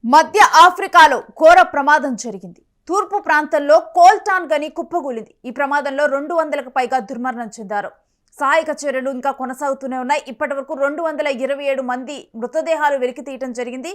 మధ్య ఆఫ్రికాలో ఘోర ప్రమాదం జరిగింది. తూర్పు ప్రాంతంలో కోల్టాన్ గని కుప్పగూలింది. ఈ ప్రమాదంలో 200కు పైగా దుర్మరణం చెందారు. సహాయక చర్యలు ఇంకా కొనసాగుతూనే ఉన్నాయి. ఇప్పటివరకు 227 మంది మృతదేహాలు వెలికి తీయడం జరిగింది.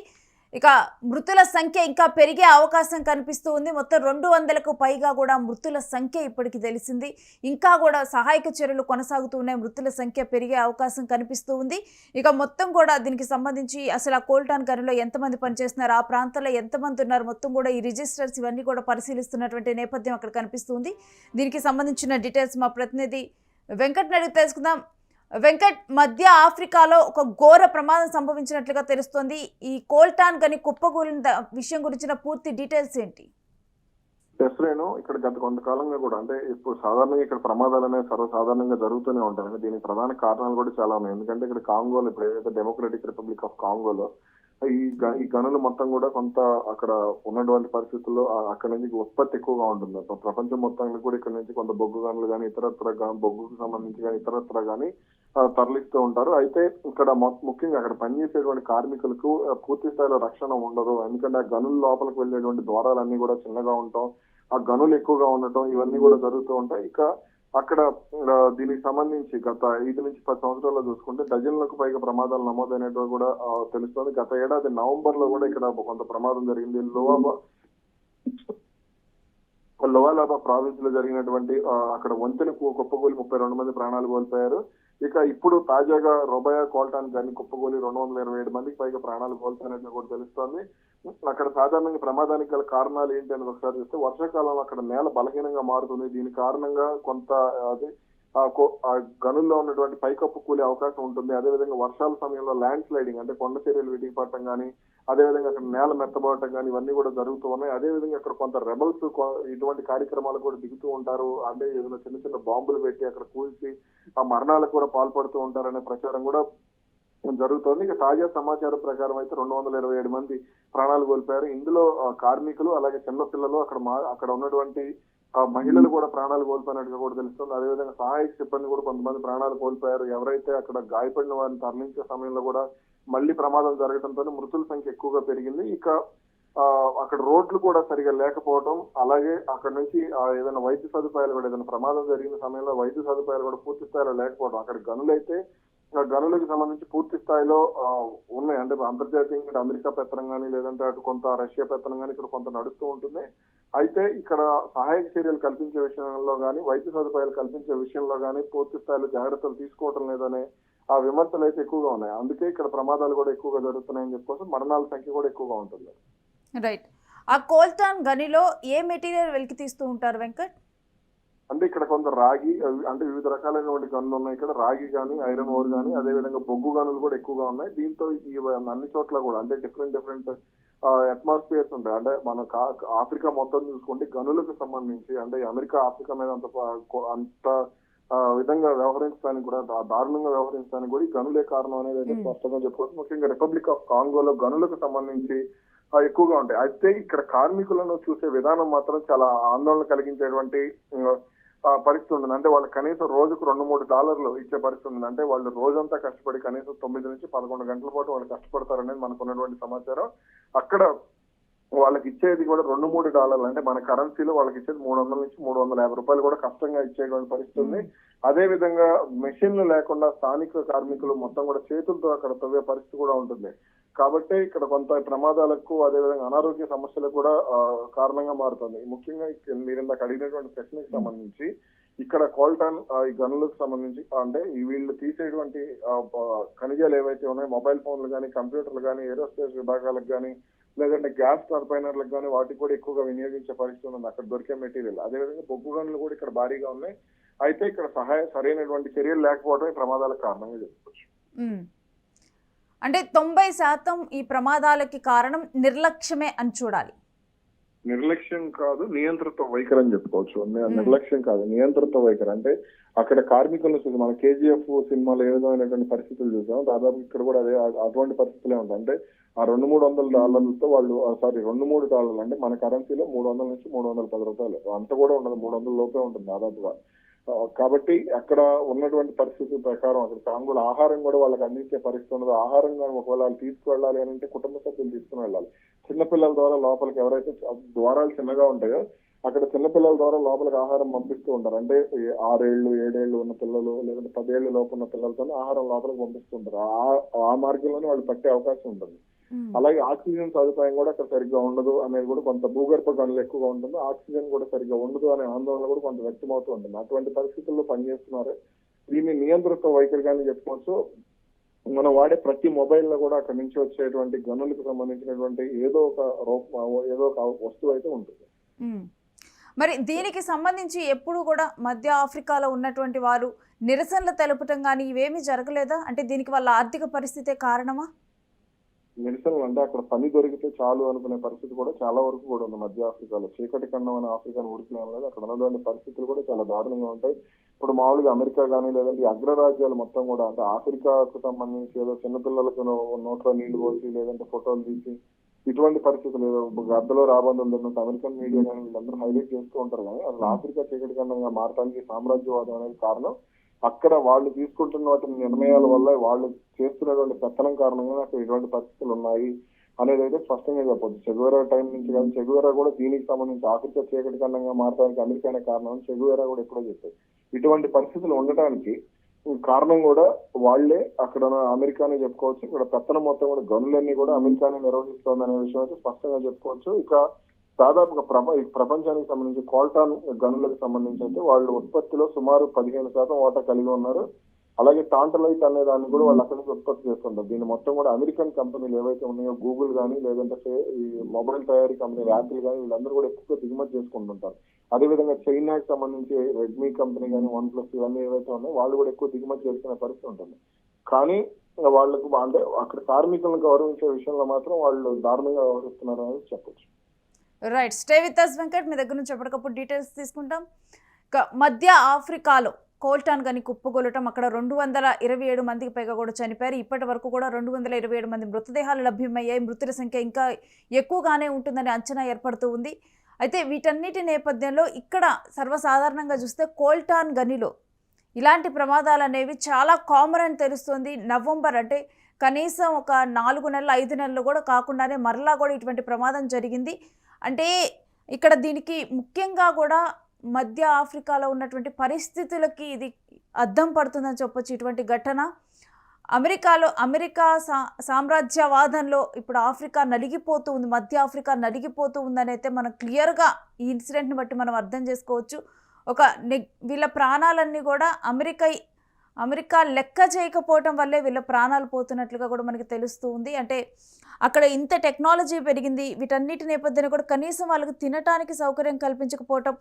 ఇక మృతుల సంఖ్య ఇంకా పెరిగే అవకాశం కనిపిస్తూ ఉంది. మొత్తం 200కు పైగా కూడా మృతుల సంఖ్య ఇప్పటికి తెలిసింది. ఇంకా కూడా సహాయక చర్యలు కొనసాగుతూ ఉన్నాయి. మృతుల సంఖ్య పెరిగే అవకాశం కనిపిస్తూ ఉంది. ఇక మొత్తం కూడా దీనికి సంబంధించి అసలు ఆ కోల్టాన్ గనిలో ఎంతమంది పనిచేస్తున్నారు, ఆ ప్రాంతంలో ఎంతమంది ఉన్నారు, మొత్తం కూడా ఈ రిజిస్టర్స్ ఇవన్నీ కూడా పరిశీలిస్తున్నటువంటి నేపథ్యం అక్కడ కనిపిస్తుంది. దీనికి సంబంధించిన డీటెయిల్స్ మా ప్రతినిధి వెంకట్ అడిగి తెలుసుకుందాం. వెంకట్, మధ్య ఆఫ్రికాలో ఒక ఘోర ప్రమాదం సంభవించినట్లుగా తెలుస్తోంది. ఈ కోల్టాన్ గని కుప్పకూలిన విషయం గురించిన పూర్తి డీటెయిల్స్ ఏంటి? ఇక్కడ గత కొంతకాలంగా కూడా అంటే ఇప్పుడు సాధారణంగా ఇక్కడ ప్రమాదాలు అనేవి సర్వసాధారణంగా జరుగుతూనే ఉంటాయి. దీనికి ప్రధాన కారణాలు కూడా చాలా ఉన్నాయి. ఎందుకంటే ఇక్కడ కాంగోలో, ఇప్పుడు ఏదైతే డెమోక్రటిక్ రిపబ్లిక్ ఆఫ్ కాంగోలో ఈ గనులు మొత్తం కూడా కొంత అక్కడ ఉన్నటువంటి పరిస్థితుల్లో అక్కడ నుంచి ఉత్పత్తి ఎక్కువగా ఉంటుంది. ప్రపంచం మొత్తానికి కూడా ఇక్కడ నుంచి కొంత బొగ్గు గనులు కానీ ఇతరత్ర బొగ్గుకు సంబంధించి కానీ ఇతరత్ర కానీ తరలిస్తూ ఉంటారు. అయితే ఇక్కడ ముఖ్యంగా అక్కడ పనిచేసేటువంటి కార్మికులకు పూర్తి స్థాయిలో రక్షణ ఉండదు. ఎందుకంటే ఆ గనుల లోపలికి వెళ్ళేటువంటి ద్వారాలన్నీ కూడా చిన్నగా ఉండటం, ఆ గనులు ఎక్కువగా ఉండటం, ఇవన్నీ కూడా జరుగుతూ ఉంటాయి. ఇక అక్కడ దీనికి సంబంధించి గత 5 నుంచి 10 సంవత్సరాల్లో చూసుకుంటే డజన్లకు పైగా ప్రమాదాలు నమోదైనట్టు కూడా తెలుస్తోంది. గత ఏడాది నవంబర్ లో కూడా ఇక్కడ కొంత ప్రమాదం జరిగింది. లోవాలాబా ప్రావిన్స్ లో జరిగినటువంటి అక్కడ వంతెన కుప్పగూలి 32 మంది ప్రాణాలు కోల్పోయారు. ఇక ఇప్పుడు తాజాగా రొబయా కోల్టాన్ గని కుప్పగూలి 227 మందికి పైగా ప్రాణాలు కోల్పోయినట్లు కూడా తెలుస్తోంది. అక్కడ సాధారణంగా ప్రమాదానికి గల కారణాలు ఏంటి అని ఒకసారి చూస్తే, వర్షాకాలంలో అక్కడ నేల బలహీనంగా మారుతుంది. దీని కారణంగా కొంత ఆ గనుల్లో ఉన్నటువంటి పైకప్పు కూలే అవకాశం ఉంటుంది. అదేవిధంగా వర్షాల సమయంలో ల్యాండ్ స్లైడింగ్ అంటే కొండ చర్యలు విడిగి పడటం కానీ, అదేవిధంగా అక్కడ నేల మెత్తబడటం కానీ ఇవన్నీ కూడా జరుగుతూ ఉన్నాయి. అదేవిధంగా అక్కడ కొంత రెబల్స్ ఇటువంటి కార్యక్రమాలు కూడా దిగుతూ ఉంటారు. అంటే ఏదైనా చిన్న చిన్న బాంబులు పెట్టి అక్కడ కూల్చి ఆ మరణాలకు కూడా పాల్పడుతూ ఉంటారనే ప్రచారం కూడా జరుగుతోంది. ఇక తాజా సమాచారం ప్రకారం అయితే 227 మంది ప్రాణాలు కోల్పోయారు. ఇందులో కార్మికులు, అలాగే చిన్న పిల్లలు, అక్కడ ఉన్నటువంటి మహిళలు కూడా ప్రాణాలు కోల్పోయినట్టుగా కూడా తెలుస్తుంది. అదేవిధంగా సహాయక సిబ్బంది కూడా కొంతమంది ప్రాణాలు కోల్పోయారు. ఎవరైతే అక్కడ గాయపడిన వారిని తరలించే సమయంలో కూడా మళ్లీ ప్రమాదం జరగడంతో మృతుల సంఖ్య ఎక్కువగా పెరిగింది. ఇక అక్కడ రోడ్లు కూడా సరిగా లేకపోవడం, అలాగే అక్కడ నుంచి ఏదైనా వైద్య సదుపాయాలు కూడా, ఏదైనా ప్రమాదం జరిగిన సమయంలో వైద్య సదుపాయాలు కూడా పూర్తి స్థాయిలో లేకపోవడం, అక్కడ గనులైతే గనులకు సంబంధించి పూర్తి స్థాయిలో ఉన్నాయి. అంటే అంతర్జాతీయంగా అమెరికా పెత్తనం కానీ, లేదంటే అటు కొంత రష్యా పెత్తనం కానీ ఇక్కడ కొంత నడుస్తూ ఉంటుంది. అయితే ఇక్కడ సహాయక చర్యలు కల్పించే విషయంలో కానీ, వైద్య సదుపాయాలు కల్పించే విషయంలో కానీ పూర్తి స్థాయిలో జాగ్రత్తలు తీసుకోవటం లేదనే ఆ విమర్శలు అయితే ఎక్కువగా ఉన్నాయి. అందుకే ఇక్కడ ప్రమాదాలు కూడా ఎక్కువగా జరుగుతున్నాయని చెప్పుకోవచ్చు. మరణాల సంఖ్య కూడా ఎక్కువగా ఉంటుంది. రైట్. ఆ కోల్టాన్ గనిలో ఏ మెటీరియల్ వెలికి తీస్తూ ఉంటారు వెంకట్? అంటే ఇక్కడ కొంత రాగి, అంటే వివిధ రకాలైనటువంటి గనులు ఉన్నాయి. ఇక్కడ రాగి కానీ, ఐరన్ ఓర్ కానీ, అదేవిధంగా బొగ్గు గనులు కూడా ఎక్కువగా ఉన్నాయి. దీంతో ఈ అన్ని చోట్ల కూడా అంటే డిఫరెంట్ అట్మాస్ఫియర్స్ ఉంటాయి. అంటే మన ఆఫ్రికా మొత్తం చూసుకుంటే గనులకు సంబంధించి అంటే అమెరికా ఆఫ్రికా మీద అంత విధంగా వ్యవహరించడానికి కూడా, దారుణంగా వ్యవహరించడానికి కూడా ఈ గనులే కారణం అనేది స్పష్టంగా చెప్పుకోవచ్చు. ముఖ్యంగా రిపబ్లిక్ ఆఫ్ కాంగోలో గనులకు సంబంధించి ఎక్కువగా ఉంటాయి. అయితే ఇక్కడ కార్మికులను చూసే విధానం మాత్రం చాలా ఆందోళన కలిగించేటువంటి పరిస్థితి ఉంటుంది. అంటే వాళ్ళు కనీసం రోజుకు $2-3 ఇచ్చే పరిస్థితి ఉంది. అంటే వాళ్ళు రోజంతా కష్టపడి కనీసం 9 నుంచి 11 గంటల పాటు వాళ్ళు కష్టపడతారనేది మనకు ఉన్నటువంటి సమాచారం. అక్కడ వాళ్ళకి ఇచ్చేది కూడా $2-3, అంటే మన కరెన్సీలో వాళ్ళకి ఇచ్చేది $300 నుంచి $350 కూడా కష్టంగా ఇచ్చేటువంటి పరిస్థితి ఉంది. అదే విధంగా మెషిన్లు లేకుండా స్థానిక కార్మికులు మొత్తం కూడా చేతులతో అక్కడ తవ్వే పరిస్థితి కూడా ఉంటుంది. కాబట్టి ఇక్కడ కొంత ప్రమాదాలకు, అదేవిధంగా అనారోగ్య సమస్యలకు కూడా కారణంగా మారుతుంది. ముఖ్యంగా మీరు ఇందాక అడిగినటువంటి ప్రశ్నకు సంబంధించి ఇక్కడ కోల్టాన్ ఈ గనులకు సంబంధించి అంటే వీళ్ళు తీసేటువంటి ఖనిజాలు ఏవైతే ఉన్నాయో, మొబైల్ ఫోన్లు కానీ, కంప్యూటర్లు కానీ, ఏరోస్పేస్ విభాగాలకు కానీ, లేదంటే గ్యాస్ టర్బైనర్లకు కానీ వాటికి కూడా ఎక్కువగా వినియోగించే పరిస్థితి ఉంది అక్కడ దొరికే మెటీరియల్. అదేవిధంగా బొగ్గు గనులు కూడా ఇక్కడ భారీగా ఉన్నాయి. అయితే ఇక్కడ సరైనటువంటి చర్యలు లేకపోవడమే ప్రమాదాలకు కారణంగా చెప్పుకోవచ్చు. అంటే 90% ఈ ప్రమాదాలకి కారణం నిర్లక్ష్యమే అని చూడాలి. నిర్లక్ష్యం కాదు, నియంత్రిత వైఖరి అని చెప్పుకోవచ్చు. నిర్లక్ష్యం కాదు, నియంత్రిత వైఖరి. అంటే అక్కడ కార్మికులను చూసి మన KGF సినిమాలో ఏ విధమైనటువంటి పరిస్థితులు చూసాం, దాదాపు ఇక్కడ కూడా అటువంటి పరిస్థితులే ఉంటాయి. అంటే ఆ $200-300 వాళ్ళు $2-3 అంటే మన కరెన్సీలో $300 నుంచి $310 అంత కూడా ఉండదు, $300 లోపే ఉంటుంది దాదాపుగా. కాబట్టి అక్కడ ఉన్నటువంటి పరిస్థితి ప్రకారం అక్కడ కాంగోలో ఆహారం కూడా వాళ్ళకి అందించే పరిస్థితి ఉండదు. ఆహారం కానీ ఒకవేళ వాళ్ళు తీసుకువెళ్ళాలి అని అంటే కుటుంబ సభ్యులు తీసుకుని వెళ్ళాలి. చిన్నపిల్లల ద్వారా లోపలికి ఎవరైతే ద్వారాలు చిన్నగా ఉంటాయో అక్కడ చిన్నపిల్లల ద్వారా లోపలికి ఆహారం పంపిస్తూ ఉంటారు. అంటే 6 ఏళ్ళు 7 ఏళ్ళు ఉన్న పిల్లలు లేదంటే 10 ఏళ్ళు లోపు ఉన్న పిల్లలతో ఆహారం లోపలికి పంపిస్తుంటారు. ఆ మార్గంలోనే వాళ్ళు పట్టే అవకాశం ఉంటుంది. అలాగే ఆక్సిజన్ సదుపాయం కూడా అక్కడ సరిగ్గా ఉండదు అనేది కూడా కొంత భూగర్భ గనులు ఎక్కువగా ఉంటుంది. ఆక్సిజన్ కూడా సరిగ్గా ఉండదు అనే ఆందోళన కూడా కొంత వ్యక్తమవుతూ ఉంటుంది. అటువంటి పరిస్థితుల్లో పనిచేస్తున్నారు. దీన్ని నియంత్రిత వైఖరిగానే చెప్పుకోవచ్చు. మనం వాడే ప్రతి మొబైల్ లో కూడా అక్కడ నుంచి వచ్చేటువంటి గనులకు సంబంధించినటువంటి ఏదో ఒక వస్తువు అయితే ఉంటుంది. మరి దీనికి సంబంధించి ఎప్పుడు కూడా మధ్య ఆఫ్రికాలో ఉన్నటువంటి వారు నిరసనలు తెలపటం కానీ ఇవేమీ జరగలేదా? అంటే దీనికి వాళ్ళ ఆర్థిక పరిస్థితే కారణమా? నిరసనలు అంటే అక్కడ పని దొరికితే చాలు అనుకునే పరిస్థితి కూడా చాలా వరకు కూడా ఉంది మధ్య ఆఫ్రికాలో. చీకటి ఖండం అనే ఆఫ్రికాను ఉడికినాం కదా, అక్కడ ఉన్నటువంటి పరిస్థితులు కూడా చాలా దారుణంగా ఉంటాయి. ఇప్పుడు మామూలుగా అమెరికా కానీ లేదంటే ఈ అగ్రరాజ్యాలు మొత్తం కూడా అంటే ఆఫ్రికాకు సంబంధించి ఏదో చిన్నపిల్లలకు నోట్లో నీళ్లు పోసి లేదంటే ఫోటోలు తీసి ఇటువంటి పరిస్థితులు ఏదో గద్దలో రాబందులు ఉన్నట్టు అమెరికన్ మీడియా కానీ వీళ్ళందరూ హైలైట్ చేస్తూ ఉంటారు. కానీ అసలు ఆఫ్రికా చీకటి ఖండంగా మారడానికి సామ్రాజ్యవాదం అనేది కారణం. అక్కడ వాళ్ళు తీసుకుంటున్న వాటి నిర్ణయాల వల్ల వాళ్ళు చేస్తున్నటువంటి పెత్తనం కారణంగా అక్కడ ఇటువంటి పరిస్థితులు ఉన్నాయి అనేది అయితే స్పష్టంగా చెప్పొచ్చు. చెగువేరా టైం నుంచి కానీ చెగువేరా కూడా దీనికి సంబంధించి ఆఫ్రికా చీకటి ఖండంగా మారడానికి అమెరికానే కారణం చెగువేరా కూడా ఎప్పుడో చెప్పారు. ఇటువంటి పరిస్థితులు ఉండటానికి కారణం కూడా వాళ్లే, అక్కడ అమెరికానే చెప్పుకోవచ్చు. ఇక్కడ పెత్తనం మొత్తం కూడా గనులన్నీ కూడా అమెరికానే నిర్వహిస్తోంది అనే విషయం అయితే స్పష్టంగా చెప్పుకోవచ్చు. ఇక దాదాపుగా ప్రపంచానికి సంబంధించి కోల్టాన్ గనులకు సంబంధించి అయితే వాళ్ళు ఉత్పత్తిలో సుమారు 15% వాటా కలిగి ఉన్నారు. అలాగే టాంటలైట్ అనే దాన్ని కూడా వాళ్ళు అక్కడి నుంచి ఉత్పత్తి చేస్తుంటారు. దీన్ని మొత్తం కూడా అమెరికన్ కంపెనీలు ఏవైతే ఉన్నాయో గూగుల్ కానీ లేదంటే ఈ మొబైల్ తయారీ కంపెనీలు యాపిల్ కానీ వీళ్ళందరూ కూడా ఎక్కువగా దిగుమతి చేసుకుంటుంటారు. అదేవిధంగా చైనాకి సంబంధించి రెడ్మీ కంపెనీ కానీ OnePlus ఇవన్నీ ఏవైతే ఉన్నాయో వాళ్ళు కూడా ఎక్కువ దిగుమతి చేసుకునే పరిస్థితి ఉంటుంది. కానీ వాళ్ళకు అంటే అక్కడ కార్మికులను గౌరవించే విషయంలో మాత్రం వాళ్ళు దారుణంగా వ్యవహరిస్తున్నారు అనేది చెప్పొచ్చు. Right, stay with us Venkat. మీ దగ్గర నుంచి ఎప్పటికప్పుడు డీటెయిల్స్ తీసుకుంటాం. మధ్య ఆఫ్రికాలో కోల్టాన్ గని కుప్పగొలటం, అక్కడ 227 మందికి పైగా కూడా చనిపోయారు. ఇప్పటి వరకు కూడా 227 మంది మృతదేహాలు లభ్యమయ్యాయి. మృతుల సంఖ్య ఇంకా ఎక్కువగానే ఉంటుందని అంచనా ఏర్పడుతూ ఉంది. అయితే వీటన్నిటి నేపథ్యంలో ఇక్కడ సర్వసాధారణంగా చూస్తే కోల్టాన్ గనిలో ఇలాంటి ప్రమాదాలు అనేవి చాలా కామన్ అని తెలుస్తుంది. నవంబర్ అంటే కనీసం ఒక 4 నెలలు 5 నెలలు కూడా కాకుండానే మరలా కూడా ఇటువంటి ప్రమాదం జరిగింది. అంటే ఇక్కడ దీనికి ముఖ్యంగా కూడా మధ్య ఆఫ్రికాలో ఉన్నటువంటి పరిస్థితులకి ఇది అద్దం పడుతుందని చెప్పొచ్చు. ఇటువంటి ఘటన అమెరికా సామ్రాజ్యవాదంలో ఇప్పుడు ఆఫ్రికా నలిగిపోతూ ఉంది, మధ్య ఆఫ్రికా నలిగిపోతూ ఉందని అయితే మనం క్లియర్గా ఈ ఇన్సిడెంట్ని బట్టి మనం అర్థం చేసుకోవచ్చు. వీళ్ళ ప్రాణాలన్నీ కూడా అమెరికా లెక్క చేయకపోవటం వల్లే వీళ్ళ ప్రాణాలు పోతున్నట్లుగా కూడా మనకి తెలుస్తూ ఉంది. అంటే అక్కడ ఇంత టెక్నాలజీ పెరిగింది, వీటన్నిటి నేపథ్యంలో కూడా కనీసం వాళ్ళకి తినటానికి సౌకర్యం కల్పించకపోవటం,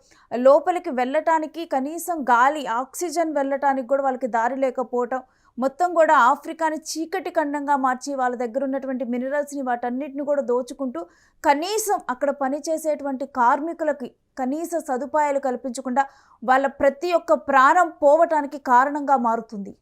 లోపలికి వెళ్ళటానికి కనీసం గాలి ఆక్సిజన్ వెళ్ళటానికి కూడా వాళ్ళకి దారి లేకపోవటం, మొత్తం కూడా ఆఫ్రికాని చీకటి ఖండంగా మార్చి వాళ్ళ దగ్గర ఉన్నటువంటి మినరల్స్ని వాటన్నిటిని కూడా దోచుకుంటూ కనీసం అక్కడ పనిచేసేటువంటి కార్మికులకి కనీస సదుపాయాలు కల్పించకుండా వాళ్ళ ప్రతి ఒక్క ప్రాణం పోవటానికి కారణంగా మారుతుంది.